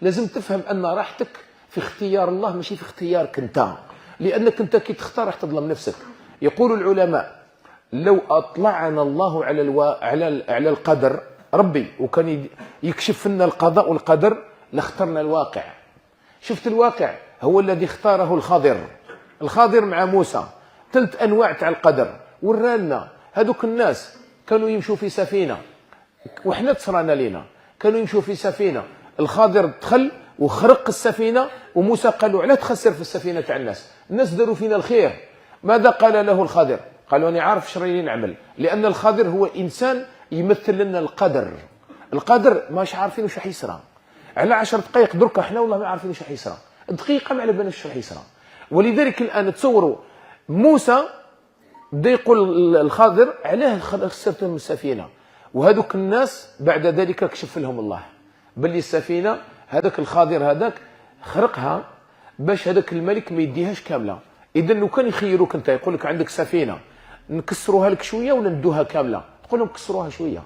لازم تفهم أن راحتك في اختيار الله ماشي في اختيارك أنت، لأنك أنت كي تختار راح تظلم نفسك. يقول العلماء لو أطلعنا الله على القدر ربي وكان يكشف لنا القضاء والقدر لاخترنا الواقع. شفت الواقع هو الذي اختاره الخضر مع موسى 3 أنواع تاع القدر. ورانا هذوك الناس كانوا يمشوا في سفينة وحنا تصرانا لينا، كانوا يمشوا في سفينة، الخضر دخل وخرق السفينة وموسى قال له علا تخسر في السفينة تاع الناس داروا فينا الخير. ماذا قال له الخضر؟ قال له أنا عارف اش راني نعمل، لأن الخضر هو إنسان يمثل لنا القدر ماش عارفين واش راح يصرى. على 10 دقائق دركا احنا والله ما عارفين واش راح يصرى، دقيقة ما على بالناش واش راح يصرى. ولذلك الآن تصوروا موسى بدا يقول الخضر علاه خسرتم من السفينة، وهذوك الناس بعد ذلك كشف لهم الله باللي السفينة هذاك الخضر هذاك خرقها باش هذاك الملك ما يديهاش كاملة. إذا لو كان يخيروك أنت يقول لك عندك سفينة نكسروها لك شوية ولا ندوها كاملة، تقول لهم كسروها شوية.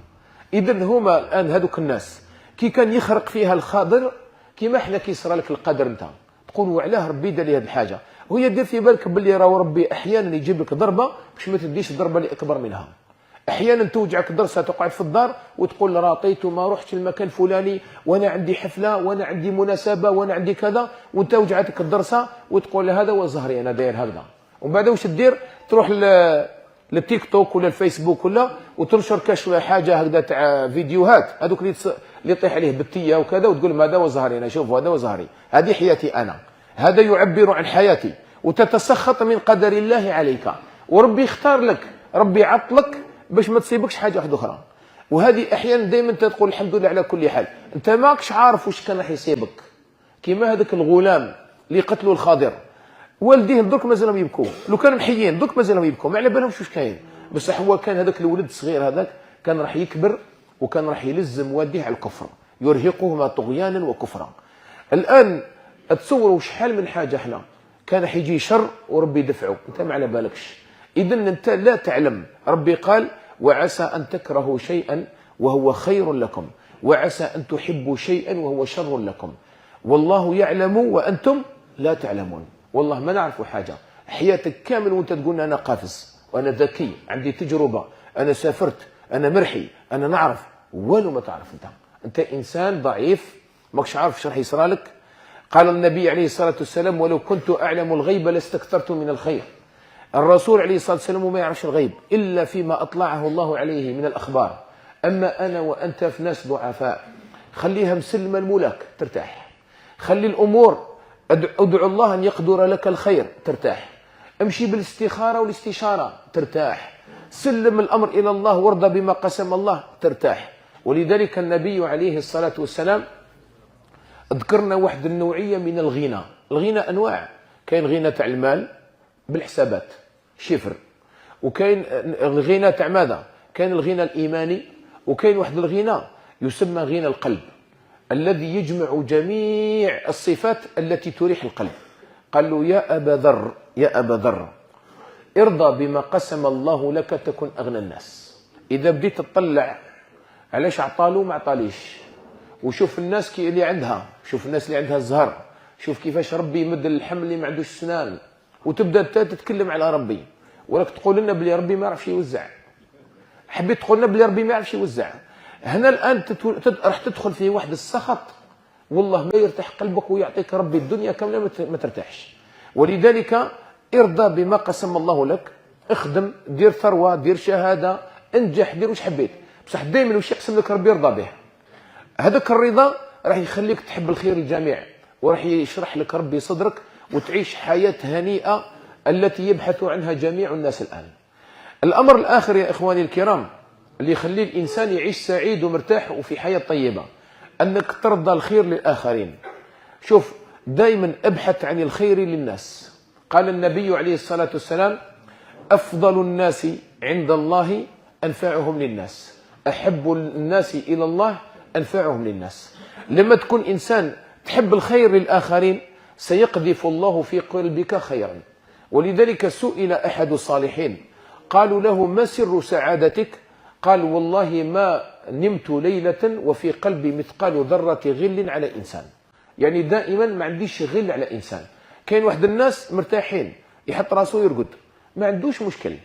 إذا هما الآن هذوك الناس كي كان يخرق فيها الخضر كيما احنا كيصرى لك القدر أنت تقول وعلاه ربي دار لي هذه الحاجة. وهي دير في بالك باللي راهو ربي أحيانا يجيب لك ضربة باش ما تديش الضربة اللي أكبر منها. احيانا توجعك درسه تقعد في الدار وتقول راطيت وما رحتش المكان الفلاني وانا عندي حفله وانا عندي مناسبه وانا عندي كذا، وانت وجعتك الدرسه وتقول هذا هو زهري انا داير هكذا. ومن بعد واش دير؟ تروح للتيك توك ولا الفيسبوك ولا وتنشر كاش حاجه هكذا تاع فيديوهات هذوك اللي يطيح عليه بتيه وكذا وتقول هذا هو زهري انا شوفوا هذا هو زهري هذه حياتي انا، هذا يعبر عن حياتي، وتتسخط من قدر الله عليك. وربي اختار لك، ربي عطلك باش ما تصيبكش حاجه واحده اخرى. وهذه احيانا دائما تقول الحمد لله على كل حال، انت ماكش عارف واش كان راح يصيبك. كيما هذاك الغلام اللي قتلوا الخضر والديه درك مازالهم يبكوا، لو كانوا محيين درك مازالهم يبكوا ما على بالهمش واش كاين. بصح هو كان هذاك الولد الصغير هذاك كان راح يكبر وكان راح يلزم والديه على الكفر، يرهقهما طغيانا وكفرا. الان تصوروا شحال من حاجه احنا كان راح يجي شر وربي يدفعه انت ما على بالكش. اذا انت لا تعلم. ربي قال وعسى أن تكرهوا شيئا وهو خير لكم وعسى أن تحبوا شيئا وهو شر لكم والله يعلم وأنتم لا تعلمون. والله ما نعرف حاجة حياتك كامل وانت تقول أنا قافز وأنا ذكي عندي تجربة أنا سافرت أنا مرحي أنا نعرف، ولو ما تعرف أنت إنسان ضعيف ماكش عارف شرح يصرى لك. قال النبي عليه الصلاة والسلام ولو كنت أعلم الغيب لاستكثرت من الخير. الرسول عليه الصلاة والسلام ما يعرفش الغيب إلا فيما أطلعه الله عليه من الأخبار. أما أنا وأنت في ناس ضعفاء، خليها مسلمة الملاك ترتاح، خلي الأمور ادعو الله أن يقدر لك الخير ترتاح، امشي بالاستخارة والاستشارة ترتاح، سلم الأمر إلى الله وارضى بما قسم الله ترتاح. ولذلك النبي عليه الصلاة والسلام ذكرنا واحد النوعية من الغنى. الغنى أنواع، كاين غنى تاع المال بالحسابات شفر، وكاين الغنى تاع ماذا؟ كاين الغنى الإيماني، وكاين واحد الغنى يسمى غنى القلب الذي يجمع جميع الصفات التي تريح القلب. قال له يا أبا ذر ارضى بما قسم الله لك تكن أغنى الناس. إذا بديت تطلع علاش عطالو ما عطاليش، وشوف الناس اللي عندها، شوف الناس اللي عندها الزهر، شوف كيفاش ربي يمد الحمل اللي ما عندوش سنان، وتبدا تتكلم على ربي وراك تقول لنا بلي ربي ما يعرفش يوزع. حبيت تقول لنا بلي ربي ما يعرفش يوزع، هنا الان راح تدخل في واحد السخط والله ما يرتاح قلبك ويعطيك ربي الدنيا كامله ما ترتاحش. ولذلك ارضى بما قسم الله لك، اخدم، دير ثروه، دير شهاده، انجح، دير واش حبيت، بصح دائما واش يقسم لك ربي يرضى به. هذاك الرضا راح يخليك تحب الخير الجميع، وراح يشرح لك ربي صدرك وتعيش حياة هنيئة التي يبحث عنها جميع الناس الآن. الأمر الآخر يا إخواني الكرام اللي يخلي الإنسان يعيش سعيد ومرتاح وفي حياة طيبة أنك ترضى الخير للآخرين. شوف دائما ابحث عن الخير للناس. قال النبي عليه الصلاة والسلام أفضل الناس عند الله أنفعهم للناس، أحب الناس إلى الله أنفعهم للناس. لما تكون إنسان تحب الخير للآخرين سيقذف الله في قلبك خيرا. ولذلك سئل أحد الصالحين قالوا له ما سر سعادتك؟ قال والله ما نمت ليلة وفي قلبي مثقال ذرة غل على إنسان. يعني دائما ما عنديش غل على انسان. كاين واحد الناس مرتاحين يحط راسه يرقد، ما عندوش مشكل،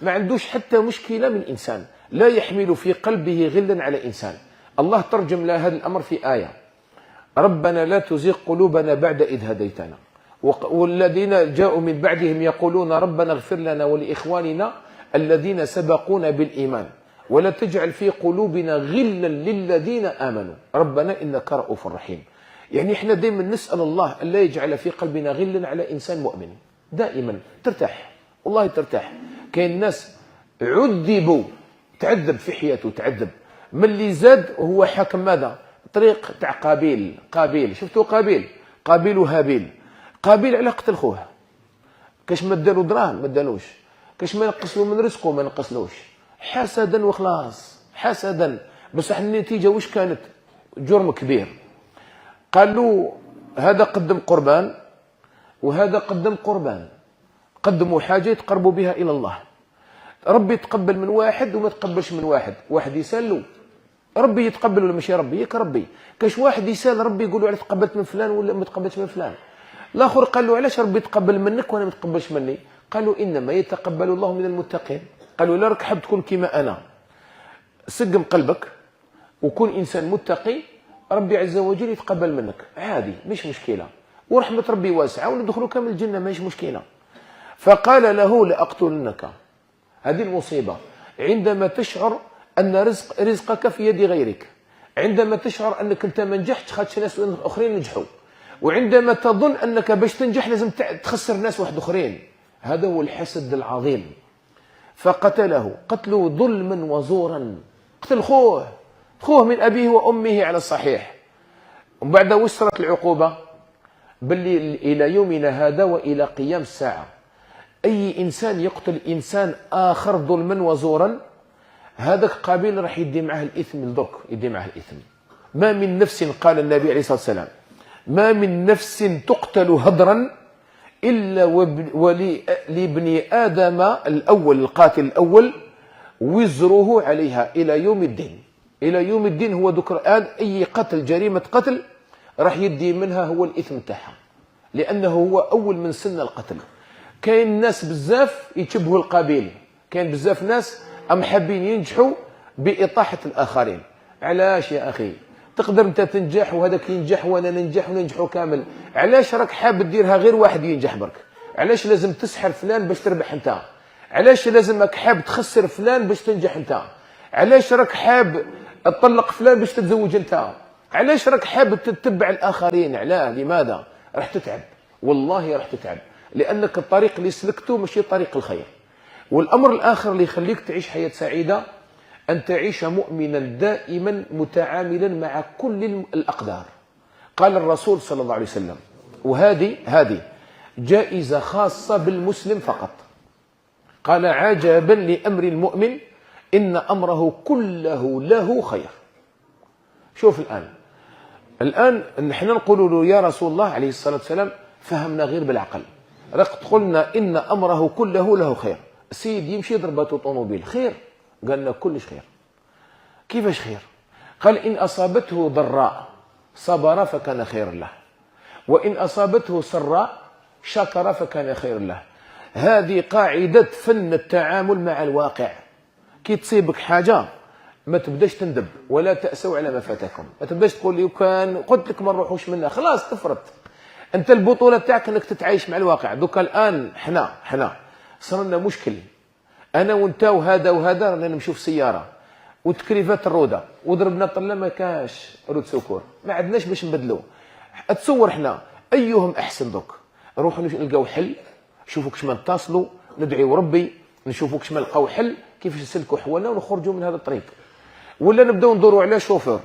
ما عندوش حتى مشكله من انسان، لا يحمل في قلبه غلا على انسان. الله ترجم له هذا الامر في ايه: ربنا لا تزغ قلوبنا بعد إذ هديتنا والذين جاءوا من بعدهم يقولون ربنا اغفر لنا ولإخواننا الذين سبقونا بالإيمان ولا تجعل في قلوبنا غلا للذين آمنوا ربنا إنك رؤوف رحيم. يعني احنا دائما نسأل الله أن لا يجعل في قلبنا غلا على إنسان مؤمن، دائما ترتاح، والله ترتاح. كاين ناس عذبوا، تعذب في حياته، تعذب من اللي زاد هو حاكم ماذا؟ طريق تاع قابيل شفتوا قابيل وهابيل. قابيل على قتل خوه، كاش ما داروا دراهم ما دالوش، كاش ما نقصلوا من رزقه ما نقصلوش، حسدا وخلاص، حسدا. بصح النتيجه واش كانت؟ جرم كبير. قالوا هذا قدم قربان وهذا قدم قربان، قدموا حاجه يتقربوا بها الى الله. ربي يتقبل من واحد وما تقبلش من واحد، واحد يسالوا ربي يتقبل ولا ماشي ربي؟ ياك ربي. كاش واحد يسال ربي يقول له علاش تقبلت من فلان ولا ما تقبلتش من فلان. الاخر قال له علاش ربي يتقبل منك وانا ما تقبلش مني؟ قالوا انما يتقبل الله من المتقين. قالوا لا راك حاب تكون كيما انا، سقم قلبك وكون انسان متقي، ربي عز وجل يتقبل منك عادي، مش مشكله، ورحمه ربي واسعه وندخلوا كامل الجنه مش مشكله. فقال له لاقتلنك. هذه المصيبه عندما تشعر أن رزقك في يد غيرك، عندما تشعر أنك أنت ما نجحتش خاطش ناس آخرين نجحوا، وعندما تظن أنك باش تنجح لازم تخسر ناس واحد آخرين، هذا هو الحسد العظيم. فقتله قتله ظلما وزورا، قتل خوه من أبيه وأمه على الصحيح. ومن بعد وصلت العقوبة بل إلى يومنا هذا وإلى قيام الساعة أي إنسان يقتل إنسان آخر ظلما وزورا، هذاك قابيل راح يدي معه الإثم لدرك، يدي معه الإثم. ما من نفس، قال النبي عليه الصلاة والسلام، ما من نفس تقتل هدرا إلا ولابن آدم الأول، القاتل الأول، وزره عليها إلى يوم الدين. إلى يوم الدين هو ذكر أي قتل، جريمة قتل راح يدي منها هو الإثم تاعها، لأنه هو أول من سن القتل. كاين ناس بزاف يتشبهوا القابيل، كاين بزاف ناس أم حابين ينجحوا بإطاحة الآخرين. علاش يا أخي؟ تقدر أنت تنجح وهذاك ينجح وأنا ننجح وننجحوا كامل، علاش راك حاب ديرها غير واحد ينجح برك؟ علاش لازم تسحر فلان باش تربح أنت؟ علاش لازمك حاب تخسر فلان باش تنجح أنت؟ علاش راك حاب تطلق فلان باش تتزوج أنت؟ علاش راك حاب تتبع الآخرين؟ علاه؟ لماذا؟ راح تتعب، والله راح تتعب، لأنك الطريق اللي سلكته ماشي طريق الخير. والأمر الآخر اللي يخليك تعيش حياة سعيدة أن تعيش مؤمنا دائما متعاملا مع كل الأقدار. قال الرسول صلى الله عليه وسلم، وهذه جائزة خاصة بالمسلم فقط، قال عجبا لأمر المؤمن إن أمره كله له خير. شوف الآن نحن نقول له يا رسول الله عليه الصلاة والسلام فهمنا غير بالعقل، راك تقولنا إن أمره كله له خير. السيد يمشي يضرب طوموبيل خير، قال لنا كلش خير. كيفاش خير؟ قال إن أصابته ضراء صبر فكان خير له، وإن أصابته سراء شكر فكان خير له. هذه قاعدة فن التعامل مع الواقع. كي تصيبك حاجة ما تبداش تندب ولا تأسوا على ما فاتكم، ما تبداش تقول لي كان قلت لك ما نروحوش منها، خلاص تفرط. أنت البطولة تاعك أنك تتعايش مع الواقع. دوكا الآن حنا صار لنا مشكل، أنا وأنت وهذا رانا نمشيو في سيارة وتكريفات الرودة وضربنا طلة ما كاش رود سكور، ما عندناش باش نبدلو. اتصور حنا أيهم أحسن دوك، نروحوا نلقاو حل، نشوفوا كش ما نتصلوا، ندعيو ربي نشوفوا كش ما نلقاو حل كيفاش نسلكوا حوالنا ونخرجوا من هذا الطريق، ولا نبداو ندوروا على شوفور.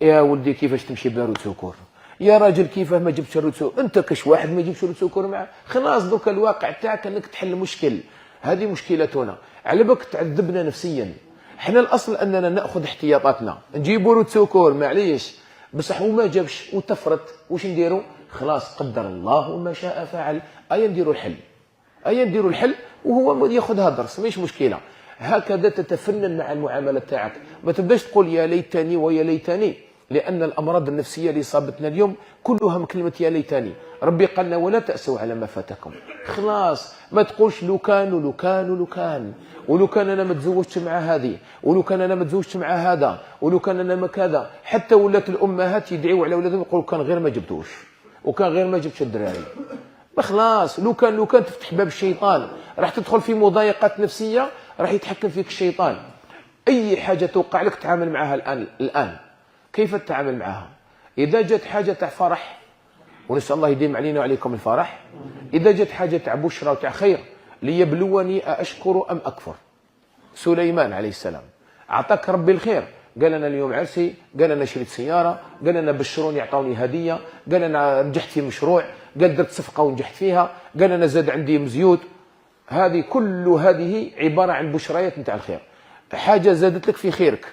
يا ولدي كيفاش تمشي بلا رود سكور؟ يا راجل كيفاه ما جبتش رود سكور؟ انت كاش واحد ما يجيبش رود سكور معاه؟ خلاص دوك الواقع تاعك انك تحل مشكل. هذه مشكلتنا، على بالك تعذبنا نفسيا. احنا الاصل اننا ناخذ احتياطاتنا، نجيبوا رود سكور معليش، بصح وما جابش وتفرط، واش نديروا؟ خلاص قدر الله وما شاء فعل. نديروا الحل وهو ياخذها درس، مش مشكله. هكذا تتفنن مع المعامله تاعك، ما تبداش تقول يا ليتني ويا ليتني. لأن الأمراض النفسية اللي صابتنا اليوم كلها من كلمة يا ليتني. ربي قال لنا ولا تأسوا على ما فاتكم. خلاص ما تقولش لو كان ولو كان ولو كان، ولو كان أنا ما تزوجت مع هذه، ولو كان أنا ما تزوجت مع هذا، ولو كان أنا ما كذا. حتى ولات الأمهات يدعيوا على أولادهم يقولوا كان غير ما جبتوش، وكان غير ما جبتش الدراري. خلاص لو كان تفتح باب الشيطان، راح تدخل في مضايقات نفسية، راح يتحكم فيك الشيطان. أي حاجة توقع لك تعامل معها الآن. كيف تتعامل معها؟ إذا جت حاجة تاع فرح، ونسأل الله يديم علينا وعليكم الفرح. إذا جت حاجة تاع بشرى وتاع خير، ليبلوني أأشكر أم أكفر. سليمان عليه السلام أعطاك ربي الخير، قال أنا اليوم عرسي، قال أنا شريت سيارة، قال أنا بشروني أعطوني هدية، قال أنا نجحت في مشروع، قال درت صفقة ونجحت فيها، قال أنا زاد عندي مزيود. هذه عبارة عن بشريات نتاع الخير. حاجة زادت لك في خيرك،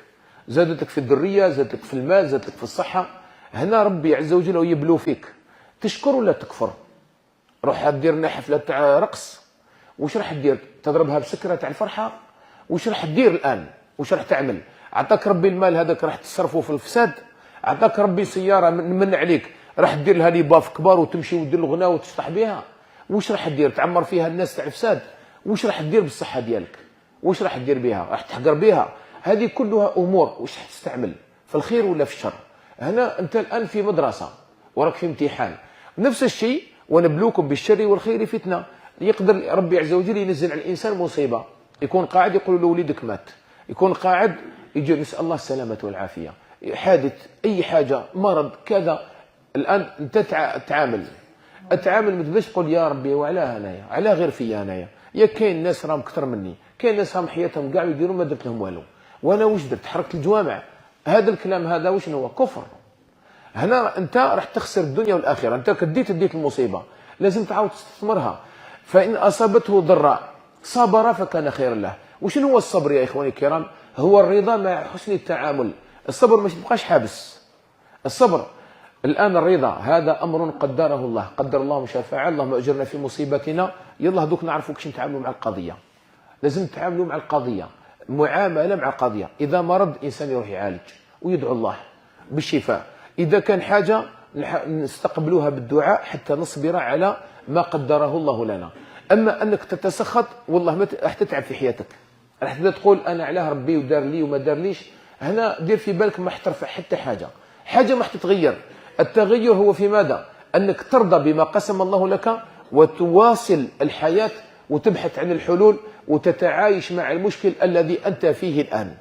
زادت لك في الذرية، زادت لك في المال، زادت لك في الصحة. هنا ربي عز وجل يبلو فيك، تشكر ولا تكفر؟ روح دير لنا حفلة تاع رقص، وش راح دير؟ تضربها بسكرة تاع الفرحة؟ وش راح دير الآن؟ وش راح تعمل؟ عطاك ربي المال هذاك راح تصرفه في الفساد؟ عطاك ربي سيارة من عليك راح دير لها لي باف كبار وتمشي ودير الغناء وتشطح بها؟ وش راح دير؟ تعمر فيها الناس تاع الفساد؟ وش راح دير بالصحة ديالك؟ وش راح دير بها؟ راح تحقر بها؟ هذه كلها أمور وش تستعمل في الخير ولا في الشر. هنا أنت الآن في مدرسة وراك في امتحان. نفس الشيء ونبلوكم بالشر والخير فتنة. يقدر ربي عز وجل ينزل على الإنسان مصيبة، يكون قاعد يقول له وليدك مات، يكون قاعد يجي نسأل الله السلامة والعافية، حادث أي حاجة، مرض كذا. الآن أنت التعامل ما تبقاش تقول يا ربي وعلى هنايا، على غير فيا هنايا. يا كاين ناس راهم كثر مني، كاين ناس راهم حياتهم كاع يديروا ما درت لهم والو، وانا واش درت؟ حركت الجوامع. هذا الكلام هذا واش هو؟ كفر. هنا انت راح تخسر الدنيا والاخره. انت ديت المصيبه، لازم تعاود تستثمرها. فان اصابته ضراء صبر فكان خيرا له. وشنو هو الصبر يا اخواني الكرام؟ هو الرضا مع حسن التعامل. الصبر مش تبقاش حابس. الصبر الآن الرضا هذا أمر قدره الله، قدر الله ما شاء فعل. اللهم أجرنا في مصيبتنا. يلا دوك نعرفوا كيش نتعاملوا مع القضية. لازم نتعاملوا مع القضية، معاملة مع القضية. إذا مرض إنسان يروح يعالج ويدعو الله بالشفاء. إذا كان حاجة نستقبلوها بالدعاء حتى نصبر على ما قدره الله لنا. أما أنك تتسخط والله ما راح تتعب في حياتك، راح تبدا تقول أنا علاه ربي ودار لي وما دار ليش. هنا دير في بالك ما حترفع حتى حاجة ما حتتغير. التغير هو في ماذا؟ أنك ترضى بما قسم الله لك وتواصل الحياة وتبحث عن الحلول وتتعايش مع المشكل الذي أنت فيه الآن.